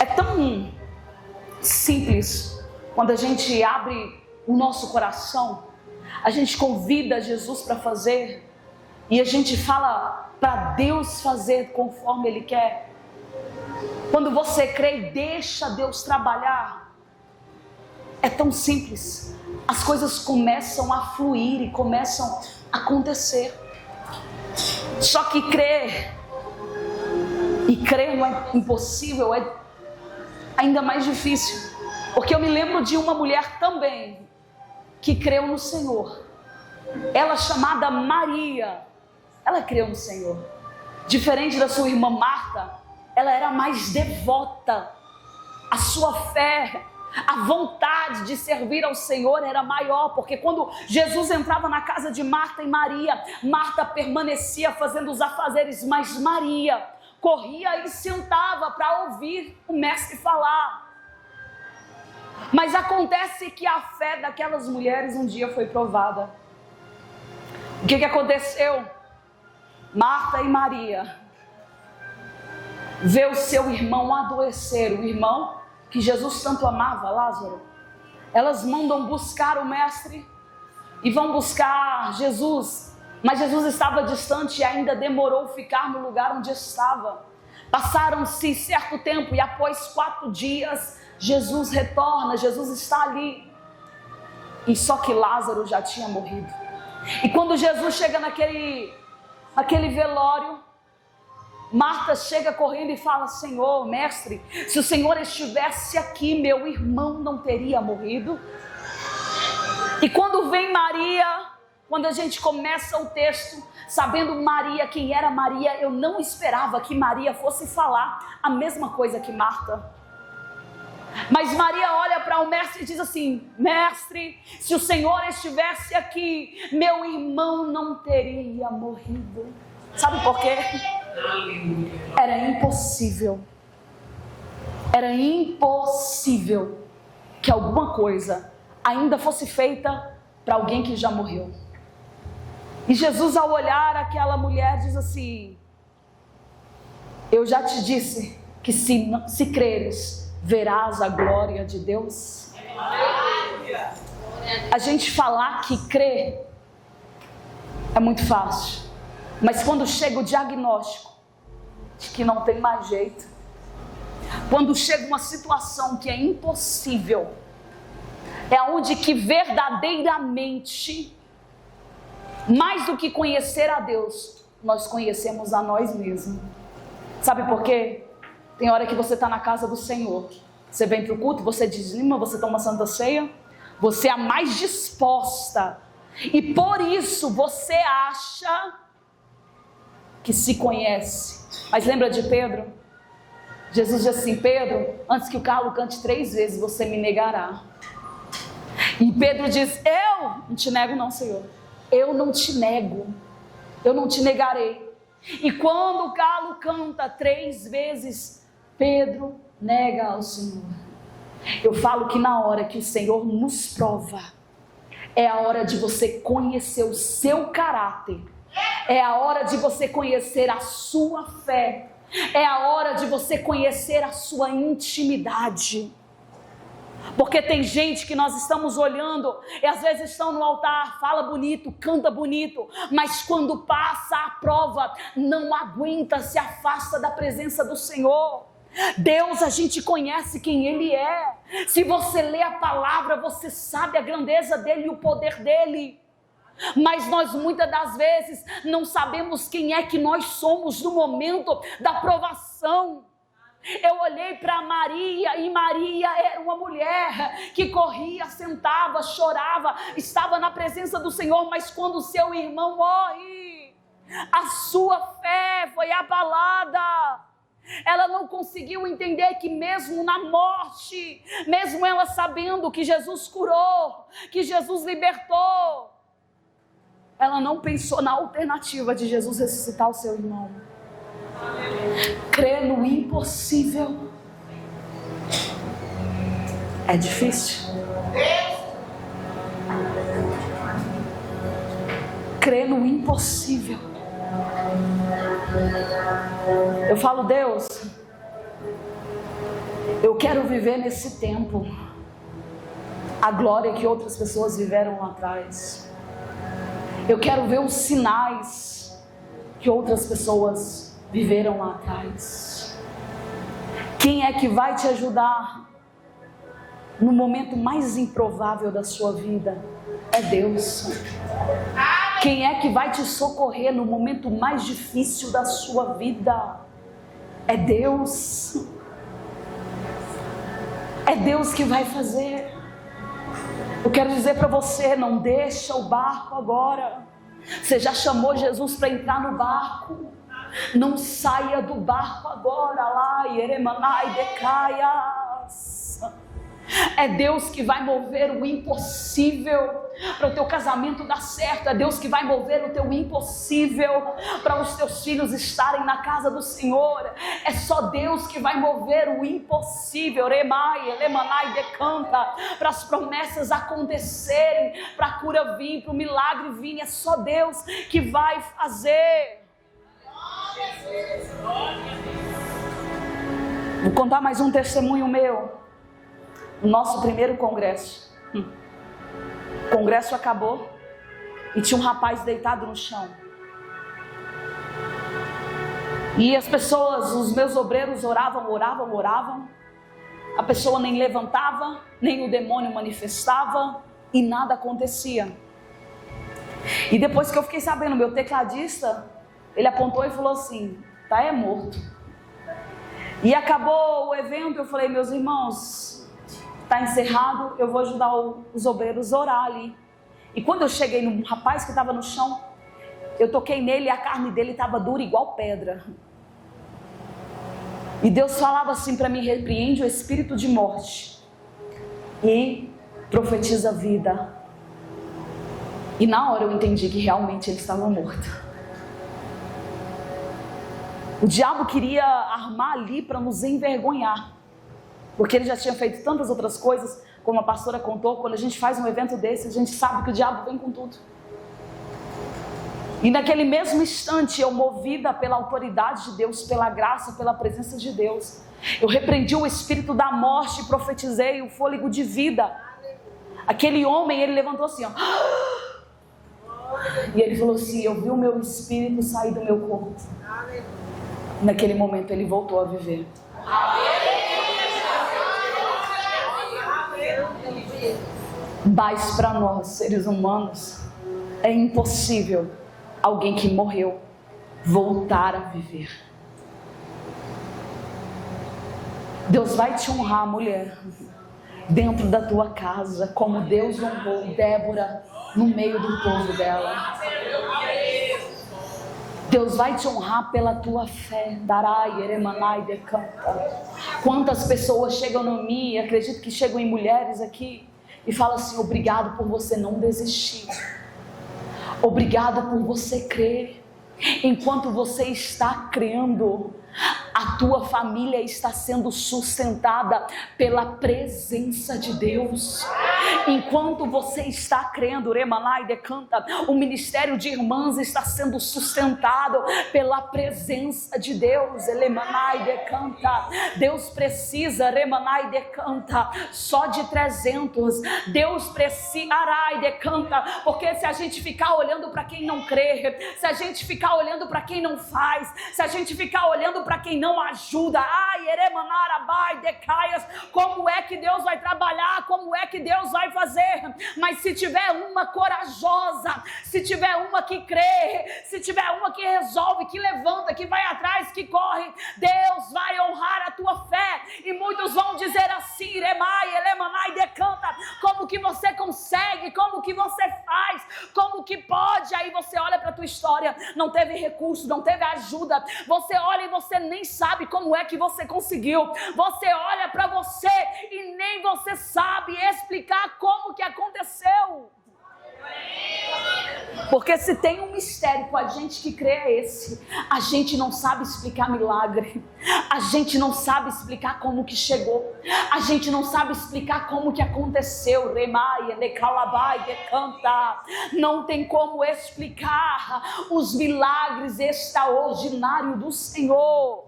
É tão simples quando a gente abre o nosso coração, a gente convida Jesus para fazer e a gente fala para Deus fazer conforme Ele quer. Quando você crê e deixa Deus trabalhar, é tão simples. as coisas começam a fluir e começam a acontecer. Só que crer não é impossível, é ainda mais difícil. Porque eu me lembro de uma mulher também que creu no Senhor. Ela, chamada Maria, ela creu no Senhor. Diferente da sua irmã Marta, ela era mais devota. A sua fé, a vontade de servir ao Senhor era maior, porque quando Jesus entrava na casa de Marta e Maria, Marta permanecia fazendo os afazeres, mas Maria corria e sentava para ouvir o mestre falar. Mas acontece que a fé daquelas mulheres um dia foi provada. O que aconteceu? Marta e Maria vê o seu irmão adoecer, o irmão que Jesus tanto amava, Lázaro. Elas mandam buscar o mestre e vão buscar Jesus, mas Jesus estava distante e ainda demorou ficar no lugar onde estava. Passaram-se certo tempo e após 4 dias Jesus retorna, Jesus está ali. E só que Lázaro já tinha morrido. E quando Jesus chega naquele velório, Marta chega correndo e fala: Senhor, mestre, se o Senhor estivesse aqui, meu irmão não teria morrido. E quando vem Maria, quando a gente começa o texto, sabendo Maria, quem era Maria, eu não esperava que Maria fosse falar a mesma coisa que Marta. Mas Maria olha para o mestre e diz assim: mestre, se o Senhor estivesse aqui, meu irmão não teria morrido. Sabe por quê? Era impossível que alguma coisa ainda fosse feita para alguém que já morreu. E Jesus, ao olhar aquela mulher, diz assim: eu já te disse que se creres, verás a glória de Deus. A gente falar que crê é muito fácil, mas quando chega o diagnóstico de que não tem mais jeito, quando chega uma situação que é impossível, é onde que verdadeiramente, mais do que conhecer a Deus, nós conhecemos a nós mesmos. Sabe por quê? Tem hora que você está na casa do Senhor, você vem para o culto, você dizima, você toma Santa Ceia, você é a mais disposta, e por isso você acha que se conhece. Mas lembra de Pedro? Jesus diz assim: Pedro, antes que o galo cante 3 vezes, você me negará. E Pedro diz: eu não te nego não, Senhor. Eu não te nego, eu não te negarei. E quando o galo canta 3 vezes, Pedro nega ao Senhor. Eu falo que na hora que o Senhor nos prova, é a hora de você conhecer o seu caráter, é a hora de você conhecer a sua fé, é a hora de você conhecer a sua intimidade. Porque tem gente que nós estamos olhando e às vezes estão no altar, fala bonito, canta bonito, mas quando passa a prova, não aguenta, se afasta da presença do Senhor. Deus, a gente conhece quem Ele é. Se você lê a palavra, você sabe a grandeza dEle e o poder dEle. Mas nós muitas das vezes não sabemos quem é que nós somos no momento da provação. Eu olhei para Maria e Maria era uma mulher que corria, sentava, chorava, estava na presença do Senhor, mas quando o seu irmão morre, a sua fé foi abalada. Ela não conseguiu entender que mesmo na morte, mesmo ela sabendo que Jesus curou, que Jesus libertou, ela não pensou na alternativa de Jesus ressuscitar o seu irmão. Crer no impossível é difícil. Crer no impossível. Eu falo: Deus, eu quero viver nesse tempo a glória que outras pessoas viveram lá atrás. Eu quero ver os sinais que outras pessoas viveram lá atrás. Quem é que vai te ajudar? no momento mais improvável da sua vida, é Deus. Quem é que vai te socorrer no momento mais difícil da sua vida? É Deus. É Deus que vai fazer. Eu quero dizer para você, não deixa o barco agora. Você já chamou Jesus para entrar no barco. Não saia do barco agora. Lá, Yeremanai decaias. É Deus que vai mover o impossível para o teu casamento dar certo. É Deus que vai mover o teu impossível para os teus filhos estarem na casa do Senhor. É só Deus que vai mover o impossível, Remai, Elemanai, decanta, para as promessas acontecerem, para a cura vir, para o milagre vir. É só Deus que vai fazer. Vou contar mais um testemunho meu. No nosso primeiro congresso, o congresso acabou e tinha um rapaz deitado no chão. E as pessoas, os meus obreiros oravam. A pessoa nem levantava, nem o demônio manifestava e nada acontecia. E depois que eu fiquei sabendo, meu tecladista, ele apontou e falou assim: tá, é morto. E acabou o evento, eu falei: meus irmãos, está encerrado, eu vou ajudar os obreiros a orar ali. E quando eu cheguei no rapaz que estava no chão, eu toquei nele e a carne dele estava dura igual pedra. E Deus falava assim para mim: repreende o espírito de morte e profetiza vida. E na hora eu entendi que realmente ele estava morto. O diabo queria armar ali para nos envergonhar, porque ele já tinha feito tantas outras coisas, como a pastora contou. Quando a gente faz um evento desse, a gente sabe que o diabo vem com tudo. E naquele mesmo instante, eu, movida pela autoridade de Deus, pela graça, pela presença de Deus, eu repreendi o espírito da morte e profetizei o fôlego de vida. Aquele homem, ele levantou assim, ó, e ele falou assim: eu vi o meu espírito sair do meu corpo. Naquele momento ele voltou a viver. Mas para nós, seres humanos, é impossível alguém que morreu voltar a viver. Deus vai te honrar, mulher, dentro da tua casa, como Deus honrou Débora no meio do povo dela. Deus vai te honrar pela tua fé. Darai, Eremanai, decanta. Quantas pessoas chegam no mim, acredito que chegam em mulheres aqui, e falam assim: obrigado por você não desistir. Obrigado por você crer. Enquanto você está crendo, a tua família está sendo sustentada pela presença de Deus. Enquanto você está crendo, Remanai decanta, o ministério de irmãs está sendo sustentado pela presença de Deus. Elemanai decanta. Deus precisa, Remanai decanta, só de 300. Deus precisa, Arai decanta, porque se a gente ficar olhando para quem não crê, se a gente ficar olhando para quem não faz, se a gente ficar olhando para quem não ajuda, ai, Eremanarabai decaias, como é que Deus vai trabalhar? Como é que Deus vai fazer? Mas se tiver uma corajosa, se tiver uma que crê, se tiver uma que resolve, que levanta, que vai atrás, que corre, Deus vai honrar a tua fé. E muitos vão dizer assim: Remai, Elemanai decanta, como que você consegue? Como que você faz? Como que pode? Aí você olha para a tua história, não teve recurso, não teve ajuda, você olha e você nem sabe como é que você conseguiu. Você olha para você e nem você sabe explicar como que aconteceu. Porque se tem um mistério com a gente que crê é esse: a gente não sabe explicar milagre, a gente não sabe explicar como que chegou, a gente não sabe explicar como que aconteceu. Remai, Necalabai, decanta. Não tem como explicar os milagres extraordinários do Senhor.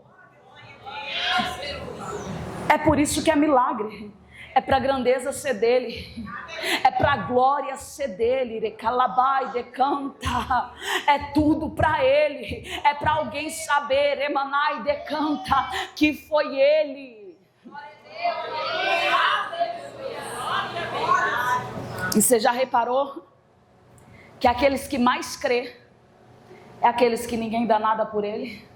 É por isso que é milagre. É para a grandeza ser dele, é para a glória ser dele. Recalabai, decanta. É tudo para ele. É para alguém saber, Emanai, decanta, que foi ele. E você já reparou que aqueles que mais crê é aqueles que ninguém dá nada por ele?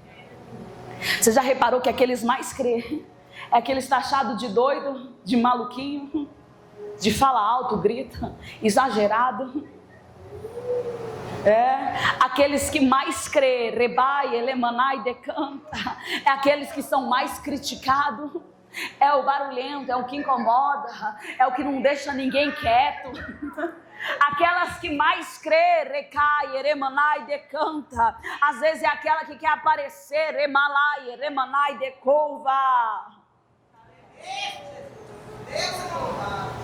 Você já reparou que aqueles mais crê é aqueles taxados de doido, de maluquinho, de fala alto, grita, exagerado? Aqueles que mais crê, rebai, elemanai, decanta, é aqueles que são mais criticados, é o barulhento, é o que incomoda, é o que não deixa ninguém quieto. Aquelas que mais crê, recai, eremanai, decanta, às vezes é aquela que quer aparecer, remalai, eremanai, decouva.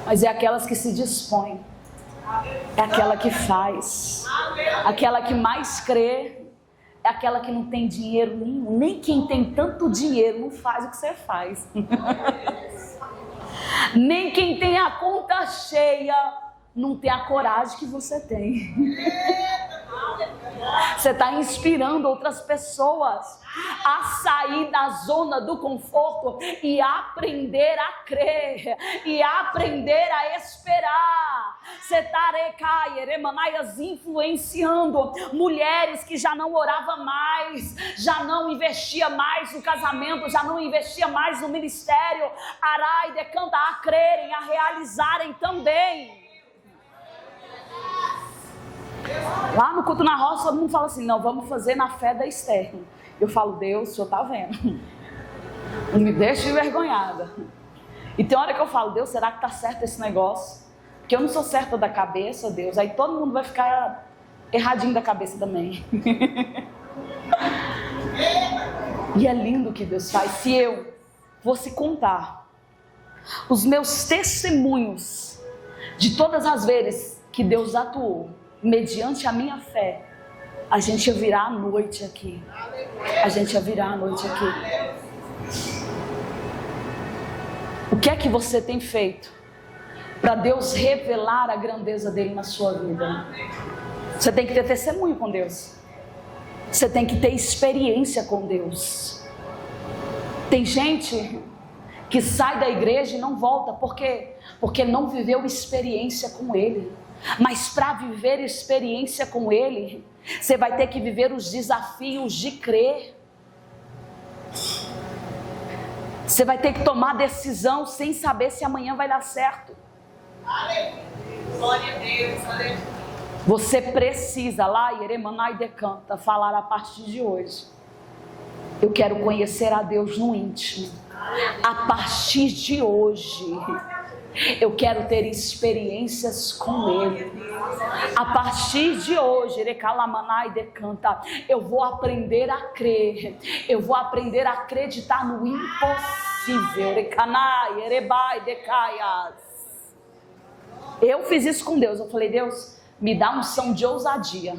Mas é aquelas que se dispõem, é aquela que faz, aquela que mais crê, é aquela que não tem dinheiro nenhum. Nem quem tem tanto dinheiro não faz o que você faz. Nem quem tem a conta cheia não tem a coragem que você tem. Você está inspirando outras pessoas a sair da zona do conforto e aprender a crer, e aprender a esperar. Você está influenciando mulheres que já não oravam mais, já não investia mais no casamento, já não investia mais no ministério, arai, decanta, a crerem, a realizarem também. Lá no culto na roça, todo mundo fala assim: não, vamos fazer na fé da Esther. Eu falo: Deus, o senhor está vendo, não me deixe envergonhada. E tem hora que eu falo: Deus, será que está certo esse negócio? Porque eu não sou certa da cabeça, Deus. Aí todo mundo vai ficar erradinho da cabeça também. E é lindo o que Deus faz. Se eu fosse contar os meus testemunhos de todas as vezes que Deus atuou mediante a minha fé, a gente ia virar a noite aqui. A gente ia virar a noite aqui. O que é que você tem feito para Deus revelar a grandeza dele na sua vida? Você tem que ter testemunho com Deus. Você tem que ter experiência com Deus. Tem gente que sai da igreja e não volta. Por quê? Porque não viveu experiência com Ele. Mas para viver experiência com Ele, você vai ter que viver os desafios de crer. Você vai ter que tomar decisão sem saber se amanhã vai dar certo. Glória a Deus, aleluia. Você precisa, lá, Yeremanai decanta, falar a partir de hoje: eu quero conhecer a Deus no íntimo. A partir de hoje, eu quero ter experiências com Ele. A partir de hoje, Erekalamanai decanta, eu vou aprender a crer. Eu vou aprender a acreditar no impossível. Erekanai, Erebai, Decaias. Eu fiz isso com Deus. Eu falei: Deus, me dá unção de ousadia.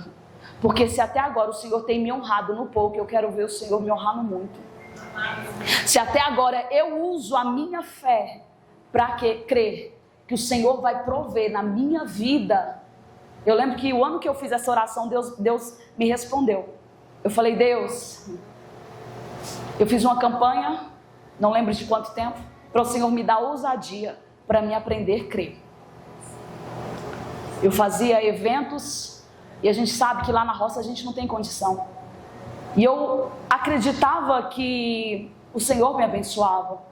Porque se até agora o Senhor tem me honrado no pouco, eu quero ver o Senhor me honrar no muito. Se até agora eu uso a minha fé para crer que o Senhor vai prover na minha vida. Eu lembro que o ano que eu fiz essa oração, Deus me respondeu. Eu falei: Deus, eu fiz uma campanha, não lembro de quanto tempo, para o Senhor me dar ousadia para me aprender a crer. Eu fazia eventos e a gente sabe que lá na roça a gente não tem condição. E eu acreditava que o Senhor me abençoava.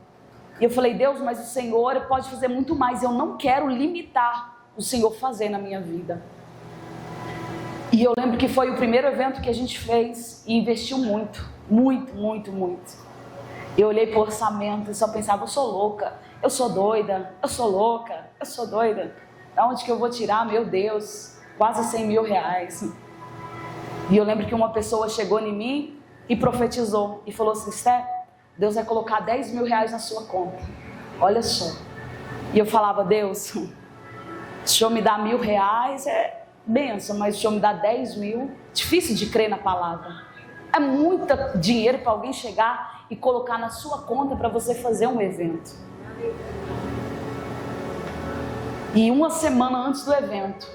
E eu falei: Deus, mas o Senhor pode fazer muito mais. Eu não quero limitar o Senhor fazer na minha vida. E eu lembro que foi o primeiro evento que a gente fez e investiu muito, muito, muito, muito. Eu olhei para o orçamento e só pensava: eu sou louca, eu sou doida, eu sou louca, eu sou doida. Da onde que eu vou tirar, meu Deus, quase 100 mil reais. E eu lembro que uma pessoa chegou em mim e profetizou e falou assim: Esther, Deus vai colocar 10 mil reais na sua conta. Olha só. E eu falava: Deus, se o Senhor me dá 1.000 reais, é bênção, mas se o Senhor me dá 10 mil, difícil de crer na palavra. É muito dinheiro para alguém chegar e colocar na sua conta para você fazer um evento. E uma semana antes do evento,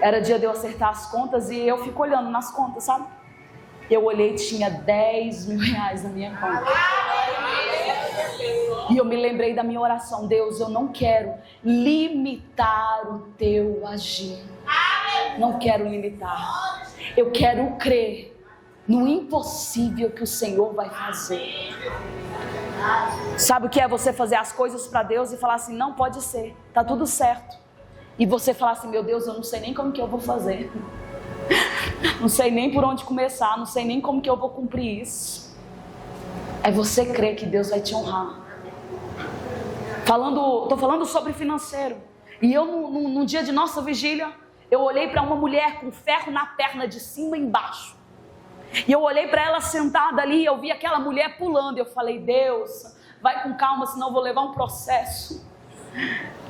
era dia de eu acertar as contas e eu fico olhando nas contas, sabe? Eu olhei e tinha 10 mil reais na minha conta. E eu me lembrei da minha oração: Deus, eu não quero limitar o teu agir. Não quero limitar. Eu quero crer no impossível que o Senhor vai fazer. Sabe o que é você fazer as coisas para Deus e falar assim: não, pode ser, tá tudo certo. E você falar assim: meu Deus, eu não sei nem como que eu vou fazer. Não sei nem por onde começar, não sei nem como que eu vou cumprir isso. É você crer que Deus vai te honrar. Tô falando sobre financeiro. E eu, num dia de nossa vigília, eu olhei para uma mulher com ferro na perna de cima e embaixo. E eu olhei para ela sentada ali, eu vi aquela mulher pulando. Eu falei: Deus, vai com calma, senão eu vou levar um processo.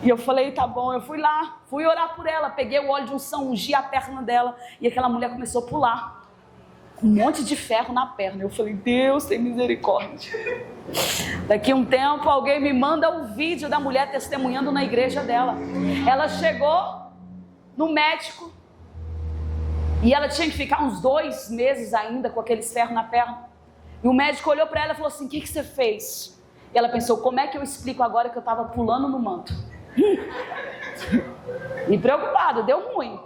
E eu falei: tá bom. Eu fui lá, fui orar por ela, peguei o óleo de unção, ungi a perna dela, e aquela mulher começou a pular, com um monte de ferro na perna. Eu falei: Deus, tem misericórdia. Daqui a um tempo alguém me manda um vídeo da mulher testemunhando na igreja dela. Ela chegou no médico e ela tinha que ficar uns 2 meses ainda com aqueles ferros na perna. E o médico olhou para ela e falou assim: o que você fez? E ela pensou: como é que eu explico agora que eu estava pulando no manto? E preocupada, deu ruim.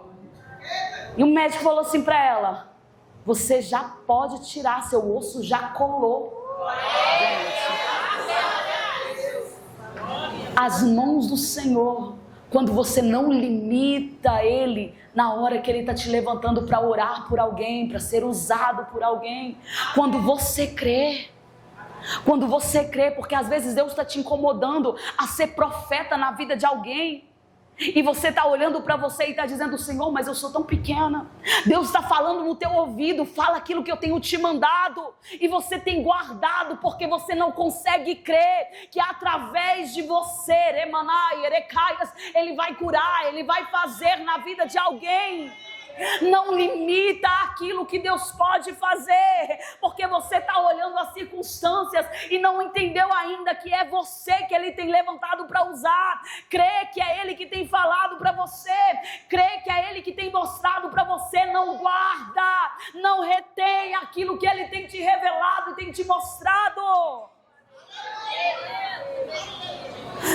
E o médico falou assim para ela: você já pode tirar, seu osso já colou. As mãos do Senhor, quando você não limita Ele, na hora que Ele está te levantando para orar por alguém, para ser usado por alguém, quando você crê, porque às vezes Deus está te incomodando a ser profeta na vida de alguém, e você está olhando para você e está dizendo: Senhor, mas eu sou tão pequena. Deus está falando no teu ouvido: fala aquilo que eu tenho te mandado, e você tem guardado porque você não consegue crer que através de você, Ele vai curar, Ele vai fazer na vida de alguém. Não limita aquilo que Deus pode fazer, porque você está olhando as circunstâncias e não entendeu ainda que é você que Ele tem levantado para usar. Crê que é Ele que tem falado para você, crê que é Ele que tem mostrado para você. Não guarda, não retém aquilo que Ele tem te revelado e tem te mostrado.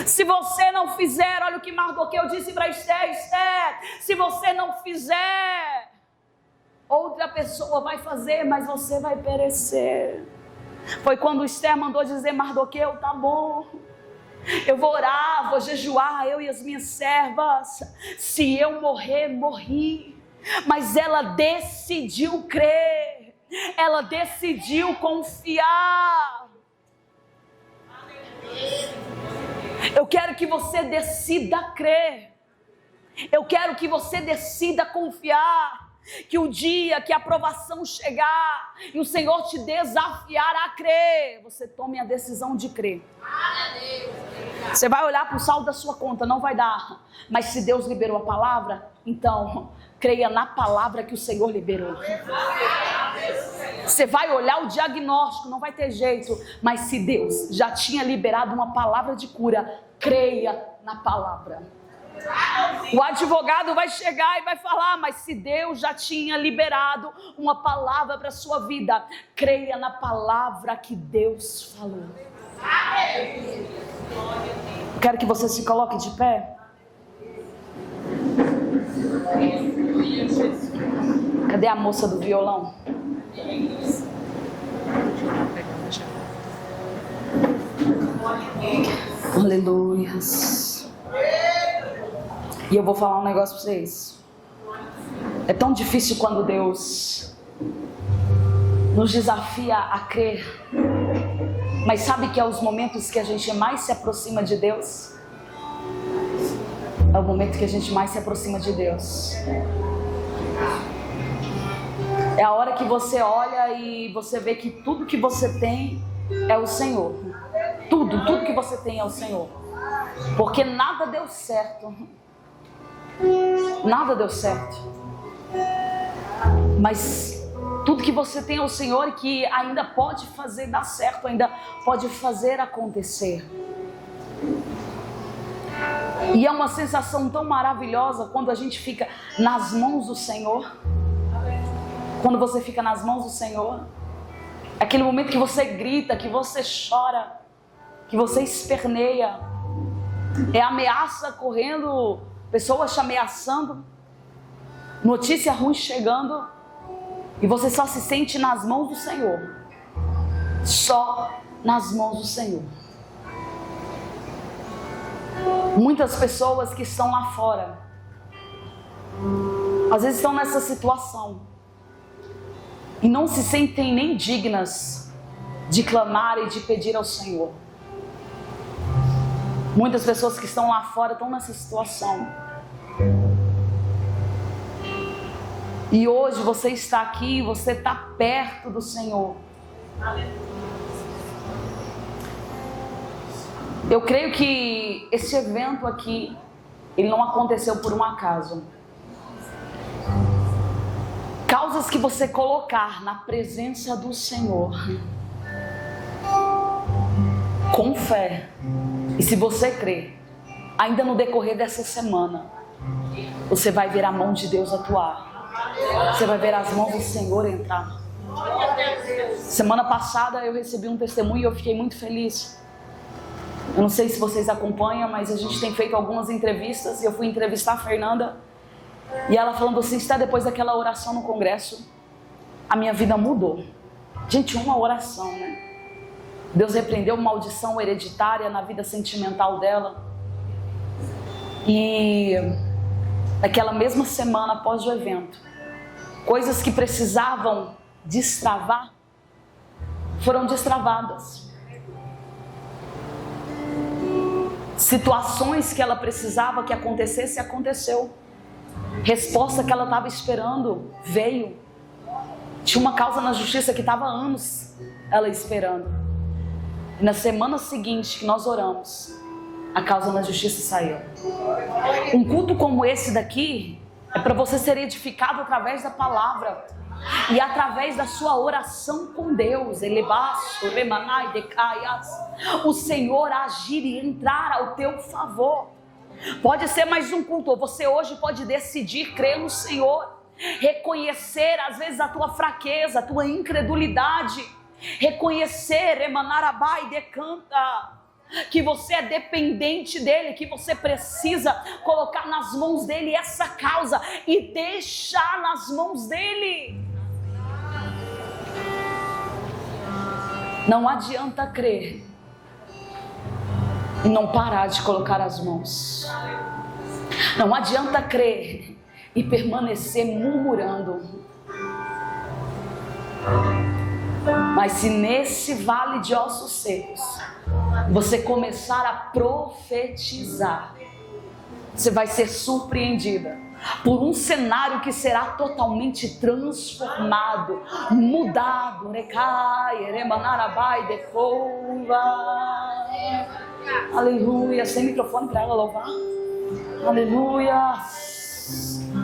Se você não fizer, olha o que Mardoqueu disse para Esther: Esther, se você não fizer, outra pessoa vai fazer, mas você vai perecer. Foi quando Esther mandou dizer: Mardoqueu, tá bom, eu vou orar, vou jejuar, eu e as minhas servas. Se eu morrer, morri. Mas ela decidiu crer, ela decidiu confiar. Eu quero que você decida crer. Eu quero que você decida confiar. Que o dia que a aprovação chegar e o Senhor te desafiar a crer, você tome a decisão de crer. Você vai olhar para o saldo da sua conta, não vai dar. Mas se Deus liberou a palavra, então creia na palavra que o Senhor liberou. Você vai olhar o diagnóstico, não vai ter jeito. Mas se Deus já tinha liberado uma palavra de cura, creia na palavra. O advogado vai chegar e vai falar: mas se Deus já tinha liberado uma palavra para a sua vida, creia na palavra que Deus falou. Quero que você se coloque de pé. Cadê a moça do violão? Aleluia. E eu vou falar um negócio para vocês. É tão difícil quando Deus nos desafia a crer. Mas sabe que é os momentos que a gente mais se aproxima de Deus? É o momento que a gente mais se aproxima de Deus. É a hora que você olha e você vê que tudo que você tem é o Senhor. Tudo que você tem é o Senhor. Porque nada deu certo. Nada deu certo. Mas tudo que você tem é o Senhor, e que ainda pode fazer dar certo, ainda pode fazer acontecer. E é uma sensação tão maravilhosa quando a gente fica nas mãos do Senhor. Quando você fica nas mãos do Senhor, aquele momento que você grita, que você chora, que você esperneia, é ameaça correndo, pessoas te ameaçando, notícia ruim chegando, e você só se sente nas mãos do Senhor, só nas mãos do Senhor. Muitas pessoas que estão lá fora, às vezes estão nessa situação, e não se sentem nem dignas de clamar e de pedir ao Senhor. Muitas pessoas que estão lá fora estão nessa situação. E hoje você está aqui, você está perto do Senhor. Eu creio que esse evento aqui, ele não aconteceu por um acaso. Causas que você colocar na presença do Senhor, com fé, e se você crer, ainda no decorrer dessa semana, você vai ver a mão de Deus atuar. Você vai ver as mãos do Senhor entrar. Semana passada eu recebi um testemunho e eu fiquei muito feliz. Eu não sei se vocês acompanham, mas a gente tem feito algumas entrevistas, e eu fui entrevistar a Fernanda, e ela falando assim: está depois daquela oração no congresso, a minha vida mudou. Gente, uma oração, né? Deus repreendeu uma maldição hereditária na vida sentimental dela. E naquela mesma semana após o evento, coisas que precisavam destravar, foram destravadas. Situações que ela precisava que acontecesse, aconteceu. Resposta que ela estava esperando, veio. Tinha uma causa na justiça que estava há anos ela esperando. E na semana seguinte que nós oramos, a causa na justiça saiu. Um culto como esse daqui é para você ser edificado através da palavra e através da sua oração com Deus. O Senhor agir e entrar ao teu favor. Pode ser mais um culto, ou você hoje pode decidir crer no Senhor, reconhecer às vezes a tua fraqueza, a tua incredulidade, reconhecer, Emanarabai decanta, que você é dependente dele, que você precisa colocar nas mãos dele essa causa e deixar nas mãos dele. Não adianta crer e não parar de colocar as mãos. Não adianta crer e permanecer murmurando. Mas se nesse vale de ossos secos você começar a profetizar, você vai ser surpreendida por um cenário que será totalmente transformado, mudado. Aleluia. Sem microfone para ela louvar. Aleluia.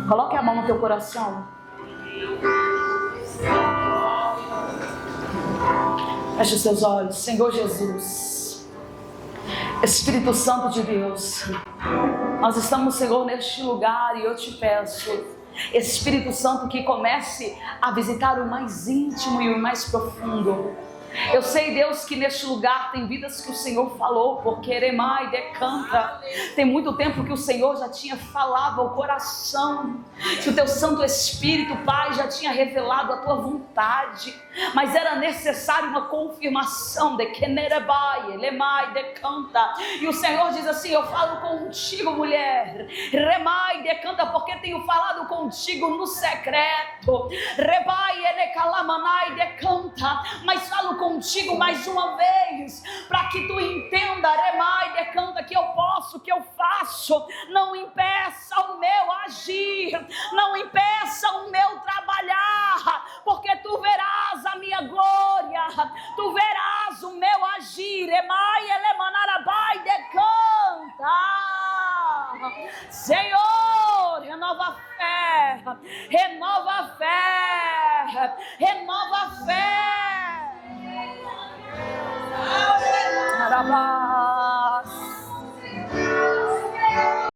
Coloque a mão no teu coração. Feche os seus olhos. Senhor Jesus, Espírito Santo de Deus, nós estamos, Senhor, neste lugar, e eu te peço, Espírito Santo, que comece a visitar o mais íntimo e o mais profundo. Eu sei, Deus, que neste lugar tem vidas que o Senhor falou, porque Eremai decanta. Tem muito tempo que o Senhor já tinha falado ao coração, que o teu Santo Espírito, Pai, já tinha revelado a tua vontade, mas era necessário uma confirmação de que Nerebai, Elemai decanta. E o Senhor diz assim: eu falo contigo, mulher, Remai decanta, porque tenho falado contigo no secreto. Rebai Enekalamanai decanta, mas falo contigo mais uma vez, para que tu entenda, Remai decanta, que eu posso, que eu faço. Não impeça o meu agir, não impeça o meu trabalhar, porque tu verás a minha glória, tu verás o meu agir. Remai Elemanarabai decanta. Senhor, renova a fé, renova a fé, renova a fé.